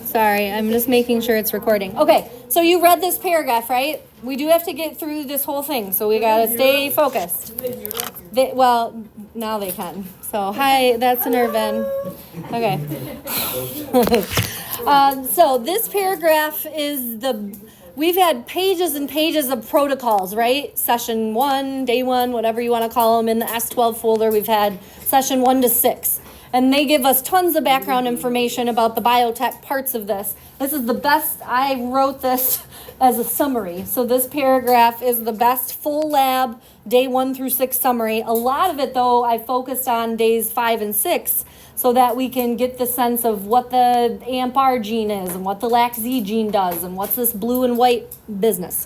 Sorry, I'm just making sure it's recording. Okay, so you read this paragraph, right? We do have to get through this whole thing, so we gotta stay focused. Well, now they can. So, hi, that's an Irvin. Okay. So this paragraph is we've had pages and pages of protocols, right? Session 1, day 1, whatever you want to call them. In the S12 folder, we've had session 1 to 6. And they give us tons of background information about the biotech parts of this. This is the best. I wrote this as a summary. So this paragraph is the best full lab day 1 through 6 summary. A lot of it, though, I focused on days 5 and 6 so that we can get the sense of what the AMPR gene is and what the LAC-Z gene does and what's this blue and white business.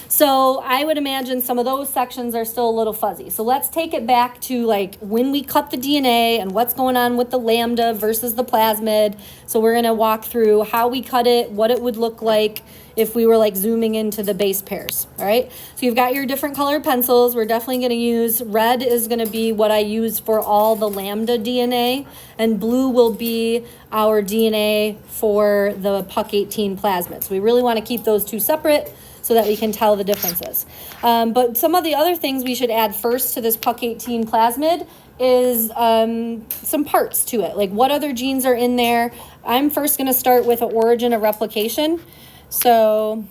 So I would imagine some of those sections are still a little fuzzy. So let's take it back to like when we cut the DNA and what's going on with the lambda versus the plasmid. So we're going to walk through how we cut it, what it would look like if we were like zooming into the base pairs. All right. So you've got your different colored pencils. We're definitely going to use red is going to be what I use for all the lambda DNA, and blue will be our DNA for the PUC18 plasmid. So we really want to keep those two separate so that we can tell the differences. But some of the other things we should add first to this PUC18 plasmid is some parts to it. Like what other genes are in there. I'm first going to start with an origin of replication. So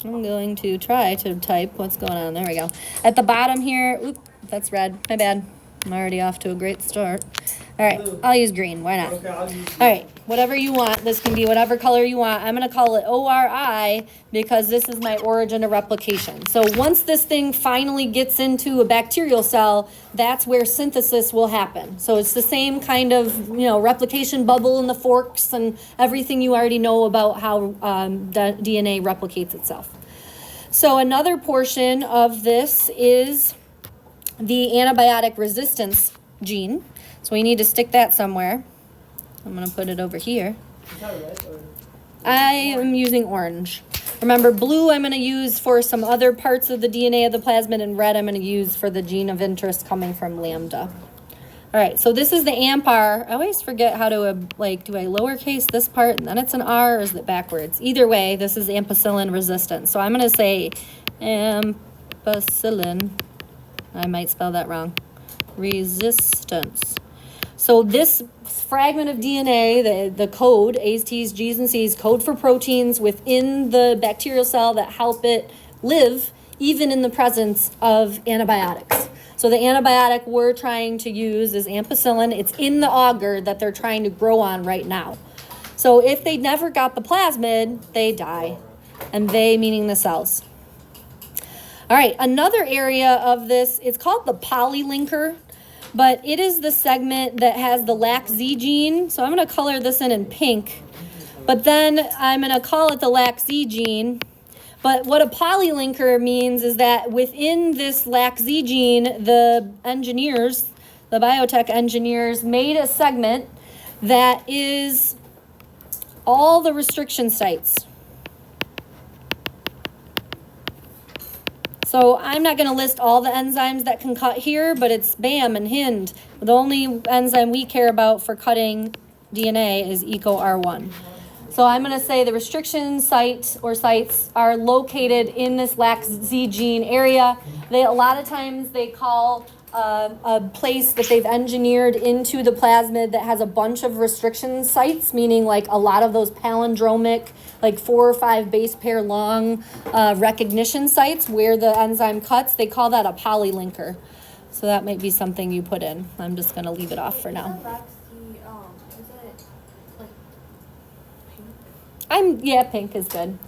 I'm going to try to type what's going on. There we go. At the bottom here, oop, that's red. My bad. I'm already off to a great start. All right, I'll use green. Why not? Okay, I'll use All right, whatever you want. This can be whatever color you want. I'm going to call it ORI because this is my origin of replication. So once this thing finally gets into a bacterial cell, that's where synthesis will happen. So it's the same kind of, replication bubble in the forks and everything you already know about how the DNA replicates itself. So another portion of this is the antibiotic resistance gene. So we need to stick that somewhere. I'm going to put it over here. Is that red or? I am using orange. Remember, blue I'm going to use for some other parts of the DNA of the plasmid, and red I'm going to use for the gene of interest coming from lambda. All right, so this is the AMPR. I always forget how to, do I lowercase this part and then it's an R, or is it backwards? Either way, this is ampicillin resistant. So I'm going to say ampicillin. I might spell that wrong. Resistance. So this fragment of DNA, the code, A's, T's, G's, and C's, code for proteins within the bacterial cell that help it live even in the presence of antibiotics. So the antibiotic we're trying to use is ampicillin. It's in the agar that they're trying to grow on right now. So if they never got the plasmid, they die. And they meaning the cells. All right, another area of this, it's called the polylinker, but it is the segment that has the LAC-Z gene. So I'm going to color this in pink, but then I'm going to call it the LAC-Z gene. But what a polylinker means is that within this LAC-Z gene, the engineers, the biotech engineers, made a segment that is all the restriction sites. So I'm not going to list all the enzymes that can cut here, but it's BAM and HIND. The only enzyme we care about for cutting DNA is EcoR1. So I'm going to say the restriction site or sites are located in this LAC-Z gene area. A lot of times they call a place that they've engineered into the plasmid that has a bunch of restriction sites, meaning like a lot of those palindromic, like 4 or 5 base pair long recognition sites where the enzyme cuts. They call that a polylinker. So that might be something you put in. I'm just going to leave it off for now. Pink is good.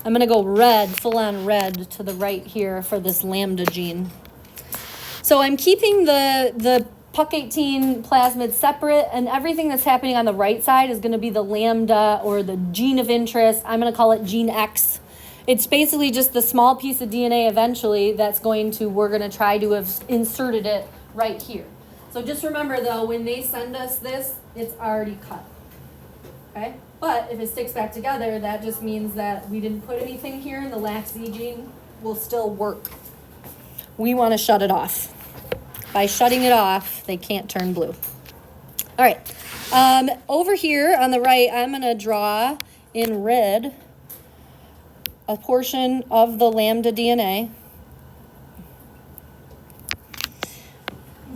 I'm going to go red, full on red to the right here for this lambda gene. So I'm keeping the PUC18 plasmid separate, and everything that's happening on the right side is going to be the lambda or the gene of interest. I'm going to call it gene X. It's basically just the small piece of DNA eventually we're going to try to have inserted it right here. So just remember though, when they send us this, it's already cut. Okay? But if it sticks back together, that just means that we didn't put anything here and the LAC-Z gene will still work. We want to shut it off. By shutting it off, they can't turn blue. All right. Over here on the right, I'm going to draw in red a portion of the lambda DNA.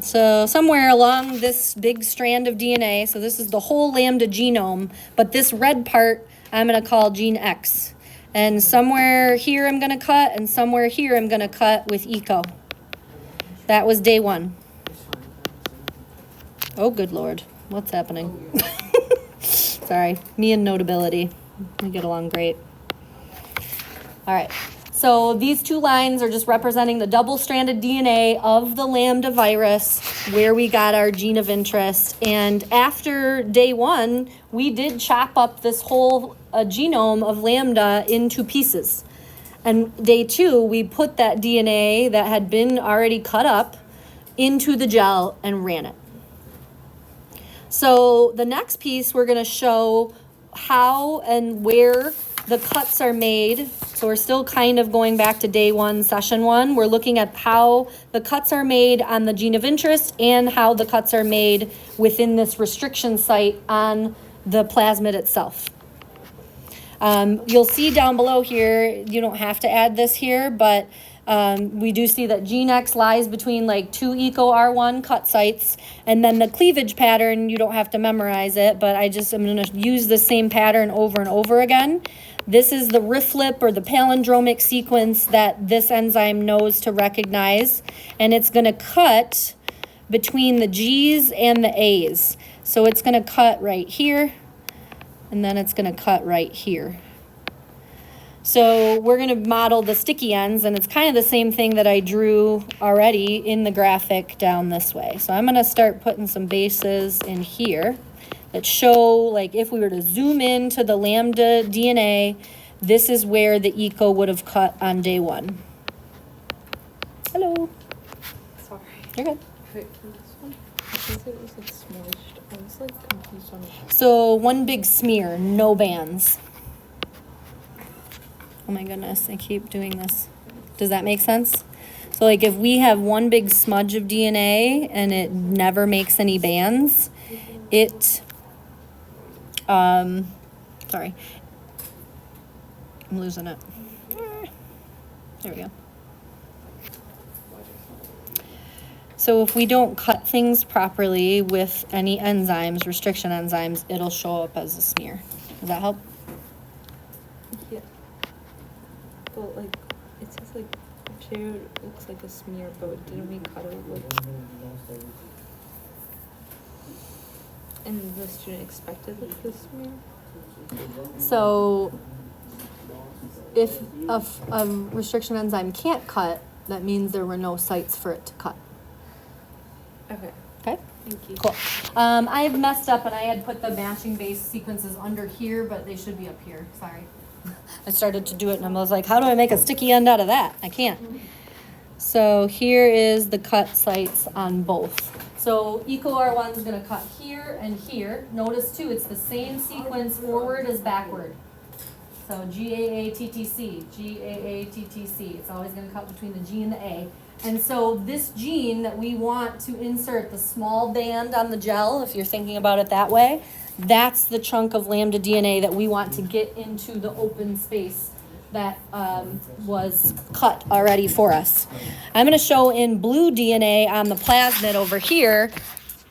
So somewhere along this big strand of DNA, so this is the whole lambda genome, but this red part I'm going to call gene X. And somewhere here I'm going to cut, and somewhere here I'm going to cut with ECO. That was day 1. Oh, good Lord. What's happening? Sorry, me and Notability. We get along great. All right. So these 2 lines are just representing the double-stranded DNA of the lambda virus, where we got our gene of interest. And after day 1, we did chop up this whole genome of lambda into pieces. And day 2, we put that DNA that had been already cut up into the gel and ran it. So the next piece, we're going to show how and where the cuts are made. So we're still kind of going back to day 1, session 1. We're looking at how the cuts are made on the gene of interest and how the cuts are made within this restriction site on the plasmid itself. You'll see down below here, you don't have to add this here, but we do see that gene X lies between like 2 ECO R1 cut sites, and then the cleavage pattern, you don't have to memorize it, but I'm going to use the same pattern over and over again. This is the RIFLIP, or the palindromic sequence, that this enzyme knows to recognize, and it's going to cut between the G's and the A's. So it's going to cut right here, and then it's going to cut right here. So we're going to model the sticky ends, and it's kind of the same thing that I drew already in the graphic down this way. So I'm going to start putting some bases in here that show, like, if we were to zoom into the lambda DNA, this is where the ECO would have cut on day 1. Hello. Sorry. You're good. Wait, for this one, I think it was like smushed. I was like confused on it. So one big smear, no bands. Oh my goodness, I keep doing this. Does that make sense? So like if we have one big smudge of DNA and it never makes any bands, it, sorry, I'm losing it. There we go. So if we don't cut things properly with any enzymes, restriction enzymes, it'll show up as a smear. Does that help? Yeah. But like, it says like, Bacterial looks like a smear, but didn't we cut it like... And the student expected like the smear? So if a restriction enzyme can't cut, that means there were no sites for it to cut. Okay. Okay? Thank you. Cool. I messed up and I had put the matching base sequences under here, but they should be up here. Sorry. I started to do it and I was like, how do I make a sticky end out of that? I can't. So here is the cut sites on both. So ECO R1 is going to cut here and here. Notice too, it's the same sequence forward as backward. So GAATTC, GAATTC. It's always going to cut between the G and the A. And so this gene that we want to insert, the small band on the gel, if you're thinking about it that way, that's the chunk of lambda DNA that we want to get into the open space that was cut already for us. I'm going to show in blue DNA on the plasmid over here.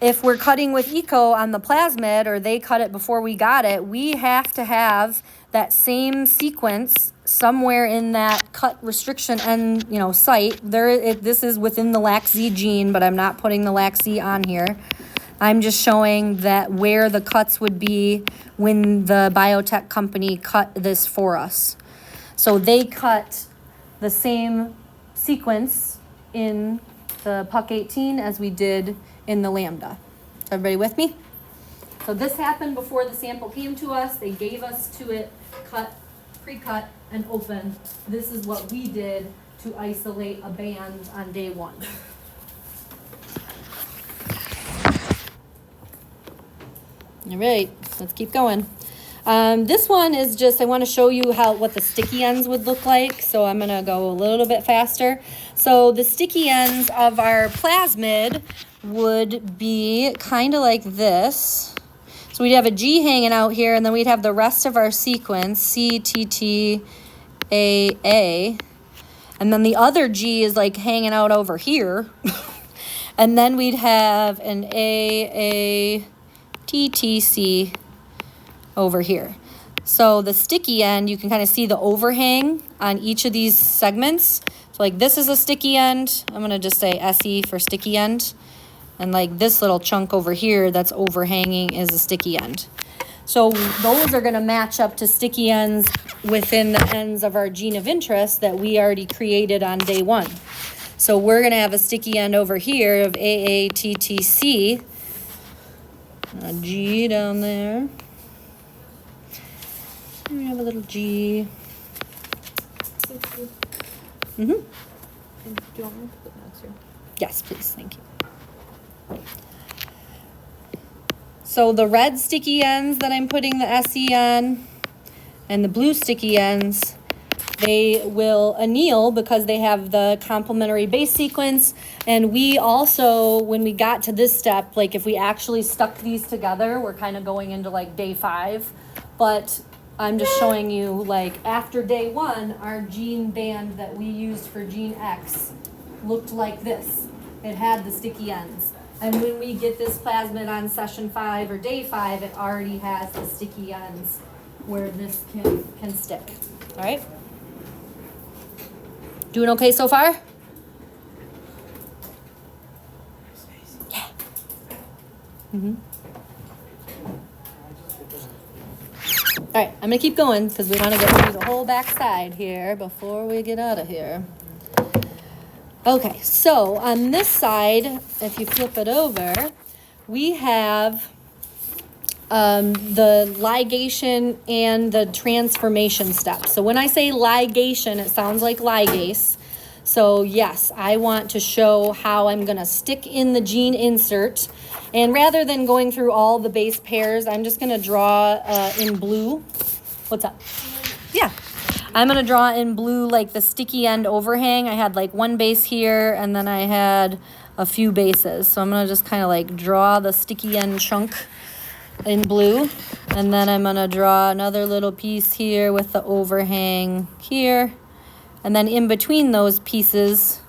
If we're cutting with ECO on the plasmid, or they cut it before we got it, we have to have that same sequence somewhere in that cut restriction and site. This is within the LAC-Z gene, but I'm not putting the LAC-Z on here. I'm just showing that where the cuts would be when the biotech company cut this for us. So they cut the same sequence in the PUC18 as we did in the lambda. Is everybody with me? So this happened before the sample came to us. They gave us to it cut, pre-cut, and open. This is what we did to isolate a band on day 1. All right, let's keep going. This one is just, I want to show you what the sticky ends would look like. So I'm going to go a little bit faster. So the sticky ends of our plasmid would be kind of like this. So we'd have a G hanging out here, and then we'd have the rest of our sequence, C, T, T, A, A. And then the other G is like hanging out over here. And then we'd have an A, T, T, C over here. So the sticky end, you can kind of see the overhang on each of these segments. So like this is a sticky end. I'm going to just say SE for sticky end. And like this little chunk over here that's overhanging is a sticky end. So those are going to match up to sticky ends within the ends of our gene of interest that we already created on day one. So we're going to have a sticky end over here of AATTC. A G down there. We have a little G. Mm-hmm. And do you want me to put notes here? Yes, please. Thank you. So the red sticky ends that I'm putting the SE on and the blue sticky ends, they will anneal because they have the complementary base sequence. And we also, when we got to this step, like if we actually stuck these together, we're kind of going into like day 5. But I'm just showing you like after day 1, our gene band that we used for gene X looked like this. It had the sticky ends. And when we get this plasmid on session 5 or day 5, it already has the sticky ends where this can stick. All right? Doing okay so far? Yeah. Mm-hmm. All right, I'm going to keep going because we want to get through the whole back side here before we get out of here. Okay, so on this side, if you flip it over, we have the ligation and the transformation steps. So when I say ligation, it sounds like ligase. So yes, I want to show how I'm going to stick in the gene insert. And rather than going through all the base pairs, I'm just going to draw in blue. What's up? Yeah. I'm going to draw in blue like the sticky end overhang. I had like one base here, and then I had a few bases. So I'm going to just kind of like draw the sticky end chunk in blue. And then I'm going to draw another little piece here with the overhang here. And then in between those pieces,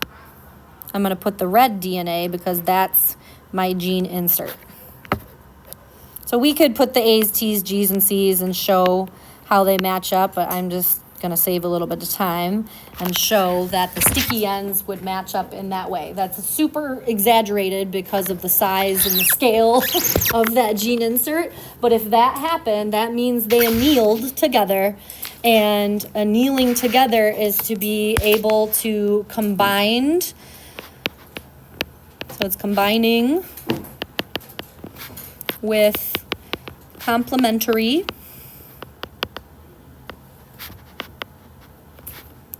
I'm going to put the red DNA because that's my gene insert. So we could put the A's, T's, G's, and C's and show how they match up, but I'm just going to save a little bit of time and show that the sticky ends would match up in that way. That's super exaggerated because of the size and the scale of that gene insert. But if that happened, that means they annealed together. And annealing together is to be able to combine. So it's combining with complementary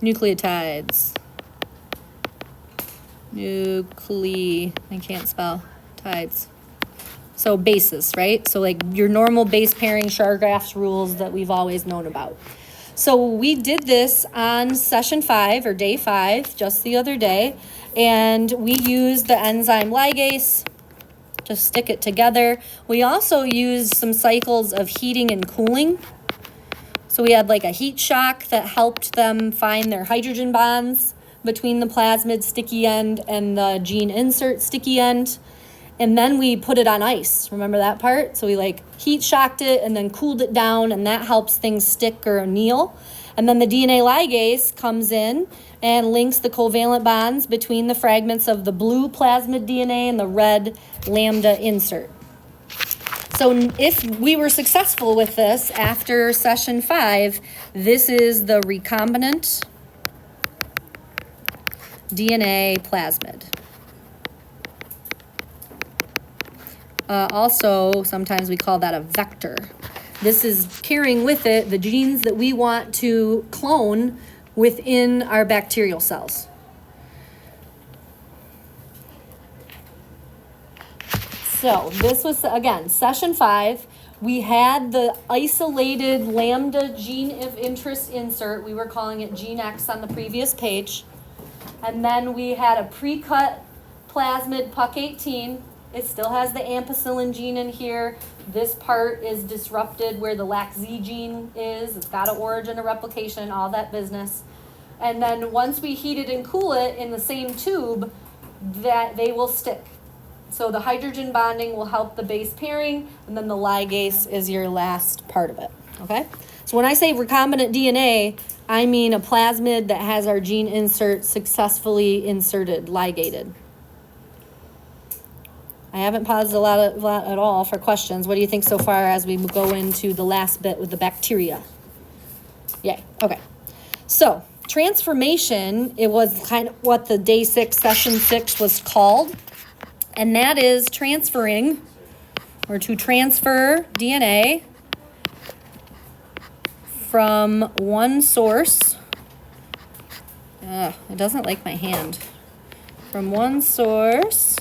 nucleotides. I can't spell tides. So bases, right? So like your normal base pairing Chargaff's rules that we've always known about. So we did this on session 5 or day 5 just the other day, and we used the enzyme ligase to stick it together. We also used some cycles of heating and cooling. So we had like a heat shock that helped them find their hydrogen bonds between the plasmid sticky end and the gene insert sticky end. And then we put it on ice. Remember that part? So we like heat shocked it and then cooled it down, and that helps things stick or anneal. And then the DNA ligase comes in and links the covalent bonds between the fragments of the blue plasmid DNA and the red lambda insert. So if we were successful with this after session 5, this is the recombinant DNA plasmid. Also, sometimes we call that a vector. This is carrying with it the genes that we want to clone within our bacterial cells. So this was, again, session 5. We had the isolated lambda gene of interest insert. We were calling it gene X on the previous page. And then we had a pre-cut plasmid PUC18. It still has the ampicillin gene in here. This part is disrupted where the LAC-Z gene is. It's got an origin of replication, all that business. And then once we heat it and cool it in the same tube, that they will stick. So the hydrogen bonding will help the base pairing, and then the ligase is your last part of it, okay? So when I say recombinant DNA, I mean a plasmid that has our gene insert successfully inserted, ligated. I haven't paused a lot at all for questions. What do you think so far as we go into the last bit with the bacteria? Yay, okay. So transformation, it was kind of what the day 6, session 6 was called. And that is transferring, or to transfer DNA from one source. It doesn't like my hand. From one source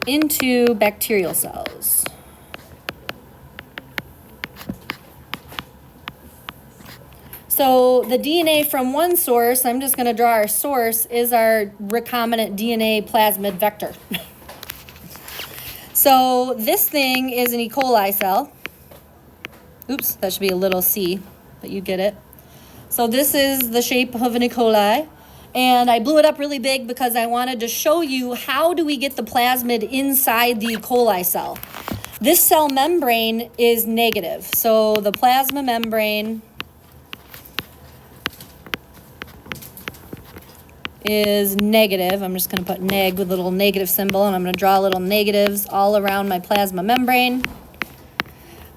into bacterial cells. So the DNA from one source, I'm just going to draw our source, is our recombinant DNA plasmid vector. So this thing is an E. coli cell. Oops, that should be a little c, but you get it. So this is the shape of an E. coli. And I blew it up really big because I wanted to show you how do we get the plasmid inside the E. coli cell. This cell membrane is negative. So the plasma membrane is negative. I'm just going to put neg with a little negative symbol, and I'm going to draw little negatives all around my plasma membrane.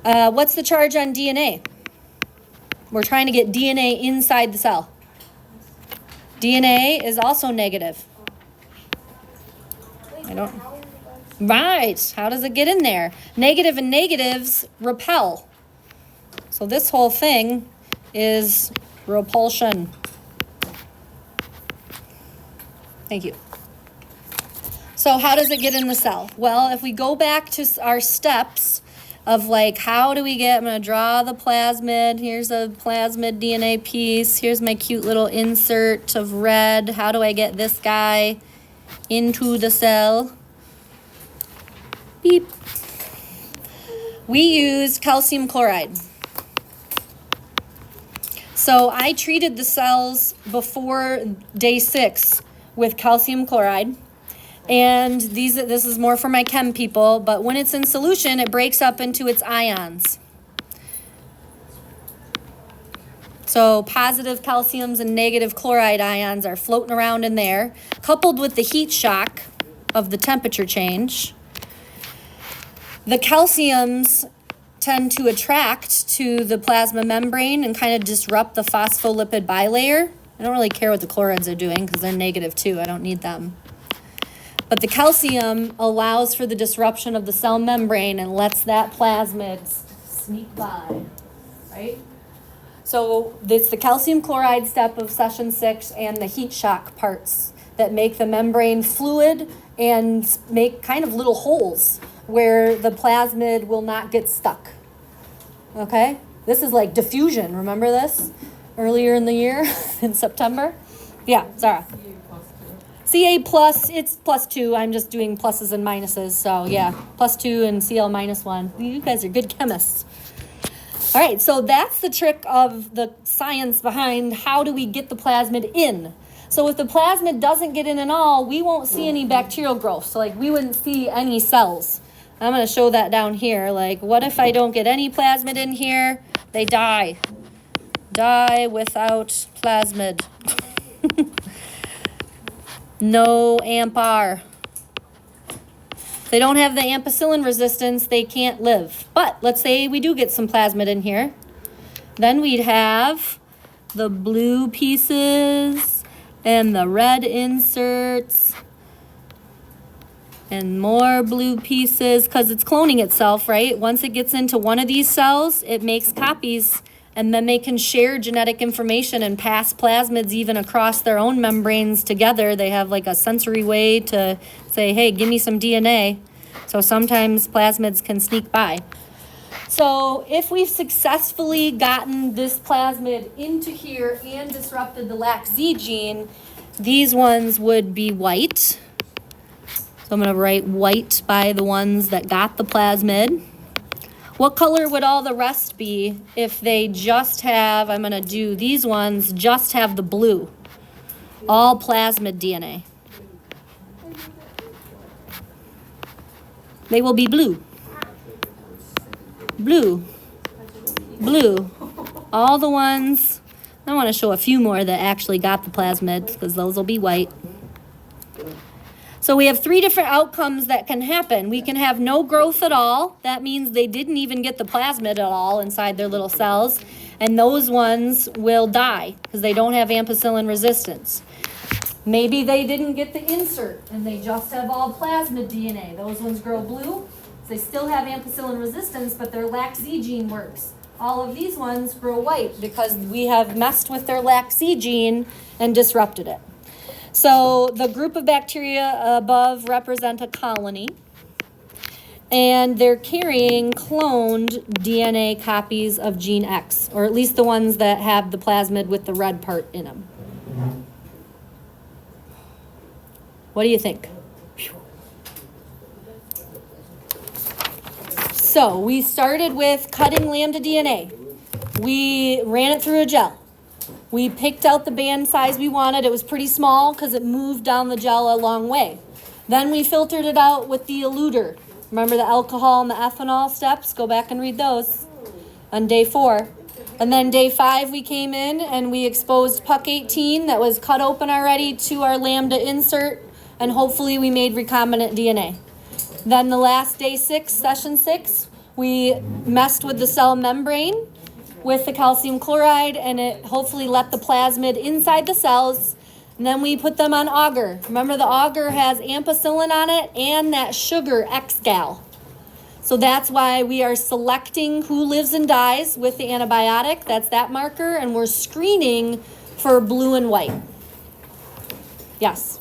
What's the charge on DNA? We're trying to get DNA inside the cell. DNA is also negative. Right. How does it get in there? Negative and negatives repel. So this whole thing is repulsion. Thank you. So how does it get in the cell? Well, if we go back to our steps of like, how do we get, I'm going to draw the plasmid. Here's a plasmid DNA piece. Here's my cute little insert of red. How do I get this guy into the cell? Beep. We used calcium chloride. So I treated the cells before day 6 with calcium chloride. And this is more for my chem people, but when it's in solution, it breaks up into its ions. So positive calciums and negative chloride ions are floating around in there, coupled with the heat shock of the temperature change. The calciums tend to attract to the plasma membrane and kind of disrupt the phospholipid bilayer. I don't really care what the chlorides are doing because they're negative too. I don't need them. But the calcium allows for the disruption of the cell membrane and lets that plasmid sneak by, right? So it's the calcium chloride step of session 6 and the heat shock parts that make the membrane fluid and make kind of little holes where the plasmid will not get stuck, okay? This is like diffusion, remember this? Earlier in the year, in September? Yeah, Zara. Ca plus, it's +2. I'm just doing pluses and minuses. So yeah, +2 and Cl -1. You guys are good chemists. All right, so that's the trick of the science behind how do we get the plasmid in. So if the plasmid doesn't get in at all, we won't see any bacterial growth. So like we wouldn't see any cells. I'm going to show that down here. Like what if I don't get any plasmid in here? They die. Die without plasmid. No AMP-R. If they don't have the ampicillin resistance, they can't live. But let's say we do get some plasmid in here. Then we'd have the blue pieces and the red inserts and more blue pieces because it's cloning itself, right? Once it gets into one of these cells, it makes copies. And then they can share genetic information and pass plasmids even across their own membranes together. They have like a sensory way to say, hey, give me some DNA. So sometimes plasmids can sneak by. So if we've successfully gotten this plasmid into here and disrupted the LAC-Z gene, these ones would be white. So I'm going to write white by the ones that got the plasmid. What color would all the rest be if they just have, I'm going to do these ones, just have the blue? All plasmid DNA. They will be blue. Blue. Blue. All the ones, I want to show a few more that actually got the plasmid because those will be white. So we have 3 different outcomes that can happen. We can have no growth at all. That means they didn't even get the plasmid at all inside their little cells. And those ones will die because they don't have ampicillin resistance. Maybe they didn't get the insert and they just have all plasmid DNA. Those ones grow blue. They still have ampicillin resistance, but their LAC-Z gene works. All of these ones grow white because we have messed with their LAC-Z gene and disrupted it. So the group of bacteria above represent a colony, and they're carrying cloned DNA copies of gene X, or at least the ones that have the plasmid with the red part in them. What do you think? So we started with cutting lambda DNA. We ran it through a gel. We picked out the band size we wanted. It was pretty small because it moved down the gel a long way. Then we filtered it out with the eluter. Remember the alcohol and the ethanol steps? Go back and read those on day 4. And then day 5 we came in and we exposed Puck 18 that was cut open already to our lambda insert, and hopefully we made recombinant DNA. Then the last day 6, session 6, we messed with the cell membrane with the calcium chloride, and it hopefully let the plasmid inside the cells. And then we put them on agar. Remember the agar has ampicillin on it and that sugar X-gal. So that's why we are selecting who lives and dies with the antibiotic. That's that marker, and we're screening for blue and white. Yes?